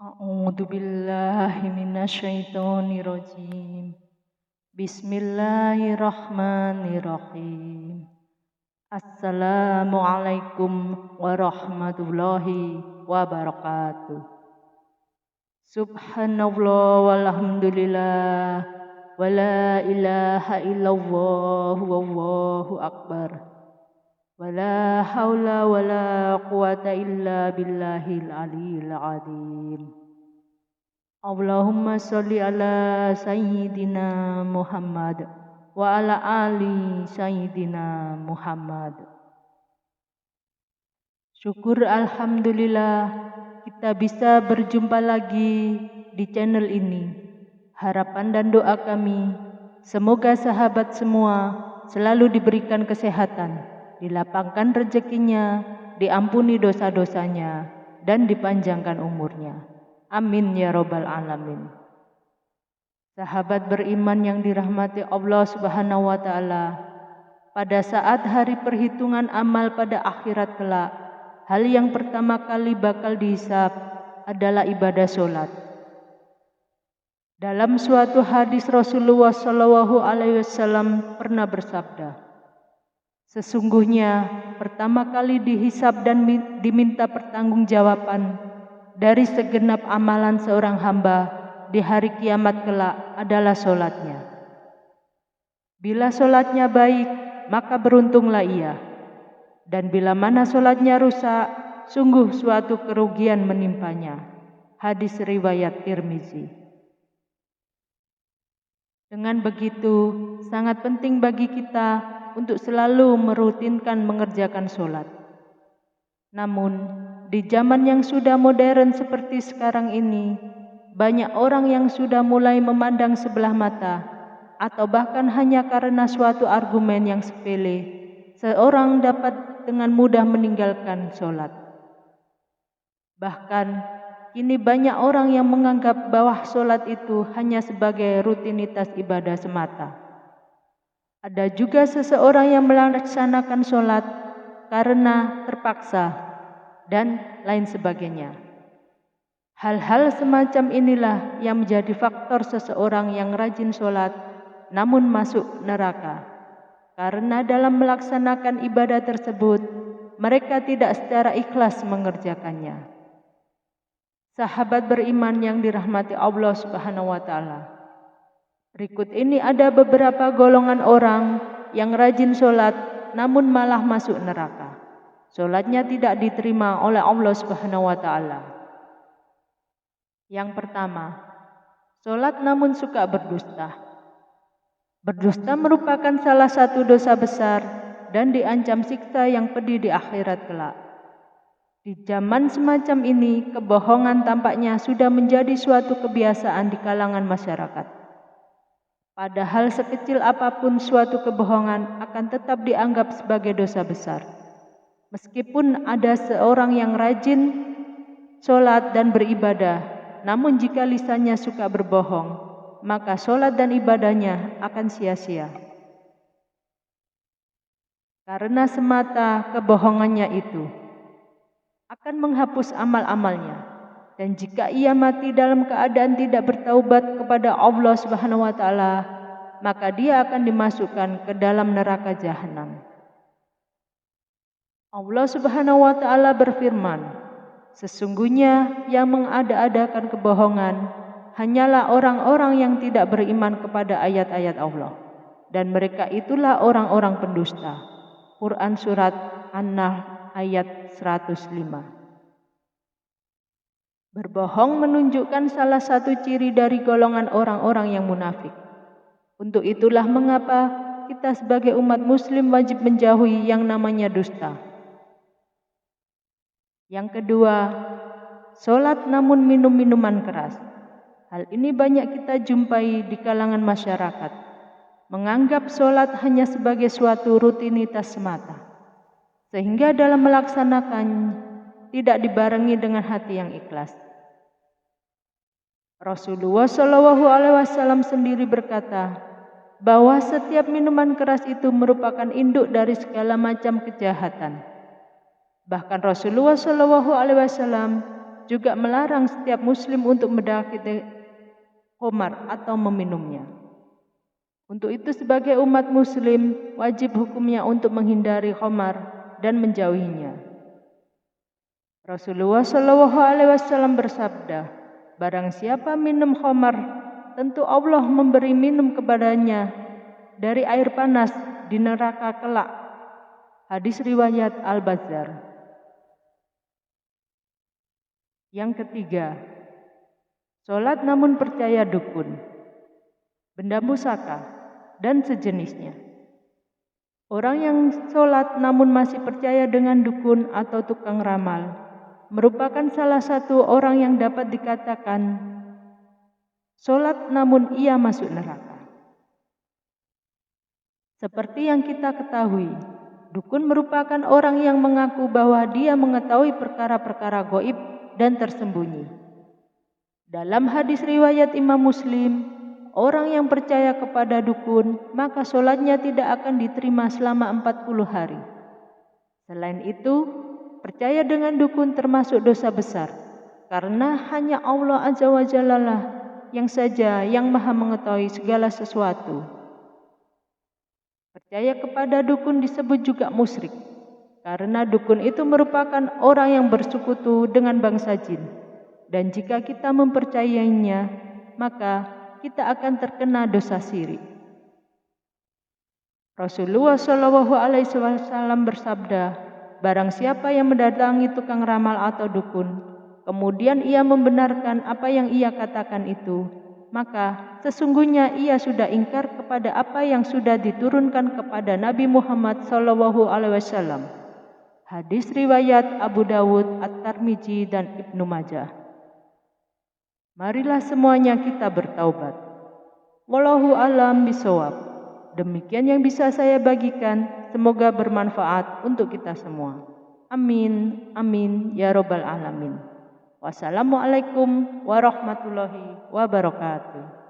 A'udzu billahi minasyaitonir rajim. Bismillahirrahmanirrahim. Assalamualaikum warahmatullahi wabarakatuh. Subhanallah walhamdulillah wa la ilaha illallah wallahu akbar. Wa la haula wa la quwata illa billahil aliyil azim. Allahumma sholli ala sayyidina Muhammad wa ala ali sayyidina Muhammad. Syukur alhamdulillah kita bisa berjumpa lagi di channel ini. Harapan dan doa kami semoga sahabat semua selalu diberikan kesehatan, dilapangkan rezekinya, diampuni dosa-dosanya, dan dipanjangkan umurnya. Amin ya robbal alamin. Sahabat beriman yang dirahmati Allah Subhanahu wa taala, pada saat hari perhitungan amal pada akhirat kelak, hal yang pertama kali bakal dihisab adalah ibadah solat. Dalam suatu hadis Rasulullah SAW pernah bersabda, sesungguhnya pertama kali dihisab dan diminta pertanggungjawaban dari segenap amalan seorang hamba di hari kiamat kelak adalah solatnya. Bila solatnya baik, maka beruntunglah ia. Dan bila mana solatnya rusak, sungguh suatu kerugian menimpanya. Hadis riwayat Tirmizi. Dengan begitu, sangat penting bagi kita untuk selalu merutinkan mengerjakan solat. Namun, di zaman yang sudah modern seperti sekarang ini, banyak orang yang sudah mulai memandang sebelah mata, atau bahkan hanya karena suatu argumen yang sepele, seorang dapat dengan mudah meninggalkan solat. Bahkan, kini banyak orang yang menganggap bahwa solat itu hanya sebagai rutinitas ibadah semata. Ada juga seseorang yang melaksanakan solat karena terpaksa, dan lain sebagainya. Hal-hal semacam inilah yang menjadi faktor seseorang yang rajin sholat namun masuk neraka. Karena dalam melaksanakan ibadah tersebut, mereka tidak secara ikhlas mengerjakannya. Sahabat beriman yang dirahmati Allah Subhanahu wa taala. Berikut ini ada beberapa golongan orang yang rajin sholat namun malah masuk neraka. Solatnya tidak diterima oleh Allah Subhanahu wa taala. Yang pertama, solat namun suka berdusta. Berdusta merupakan salah satu dosa besar dan diancam siksa yang pedih di akhirat kelak. Di zaman semacam ini, kebohongan tampaknya sudah menjadi suatu kebiasaan di kalangan masyarakat. Padahal sekecil apapun suatu kebohongan akan tetap dianggap sebagai dosa besar. Meskipun ada seorang yang rajin sholat dan beribadah, namun jika lisannya suka berbohong, maka sholat dan ibadahnya akan sia-sia. Karena semata kebohongannya itu akan menghapus amal-amalnya. Dan jika ia mati dalam keadaan tidak bertaubat kepada Allah Subhanahu wa taala, maka dia akan dimasukkan ke dalam neraka jahanam. Allah Subhanahu wa taala berfirman, sesungguhnya yang mengada-adakan kebohongan hanyalah orang-orang yang tidak beriman kepada ayat-ayat Allah, dan mereka itulah orang-orang pendusta. Quran surat An-Nahl ayat 105. Berbohong menunjukkan salah satu ciri dari golongan orang-orang yang munafik. Untuk itulah mengapa kita sebagai umat muslim wajib menjauhi yang namanya dusta. Yang kedua, solat namun minum minuman keras. Hal ini banyak kita jumpai di kalangan masyarakat, menganggap solat hanya sebagai suatu rutinitas semata, sehingga dalam melaksanakan tidak dibarengi dengan hati yang ikhlas. Rasulullah SAW sendiri berkata bahwa setiap minuman keras itu merupakan induk dari segala macam kejahatan. Bahkan Rasulullah SAW juga melarang setiap muslim untuk mendekati khamar atau meminumnya. Untuk itu sebagai umat muslim wajib hukumnya untuk menghindari khamar dan menjauhinya. Rasulullah SAW bersabda, barang siapa minum khamar, tentu Allah memberi minum kepadanya dari air panas di neraka kelak. Hadis riwayat Al-Bazzar. Yang ketiga, sholat namun percaya dukun, benda pusaka, dan sejenisnya. Orang yang sholat namun masih percaya dengan dukun atau tukang ramal merupakan salah satu orang yang dapat dikatakan sholat namun ia masuk neraka. Seperti yang kita ketahui, dukun merupakan orang yang mengaku bahwa dia mengetahui perkara-perkara gaib dan tersembunyi. Dalam hadis riwayat Imam Muslim, orang yang percaya kepada dukun, maka sholatnya tidak akan diterima selama 40 hari. Selain itu, percaya dengan dukun termasuk dosa besar, karena hanya Allah Azza wa Jalla lah yang saja yang maha mengetahui segala sesuatu. Percaya kepada dukun disebut juga musyrik, karena dukun itu merupakan orang yang bersekutu dengan bangsa jin. Dan jika kita mempercayainya, maka kita akan terkena dosa syirik. Rasulullah SAW bersabda, barang siapa yang mendatangi tukang ramal atau dukun, kemudian ia membenarkan apa yang ia katakan itu, maka sesungguhnya ia sudah ingkar kepada apa yang sudah diturunkan kepada Nabi Muhammad SAW. Hadis riwayat Abu Dawud, At-Tirmidzi, dan Ibnu Majah. Marilah semuanya kita bertaubat. Wallahu a'lam bishawab. Demikian yang bisa saya bagikan, semoga bermanfaat untuk kita semua. Amin, amin, ya robbal alamin. Wassalamualaikum warahmatullahi wabarakatuh.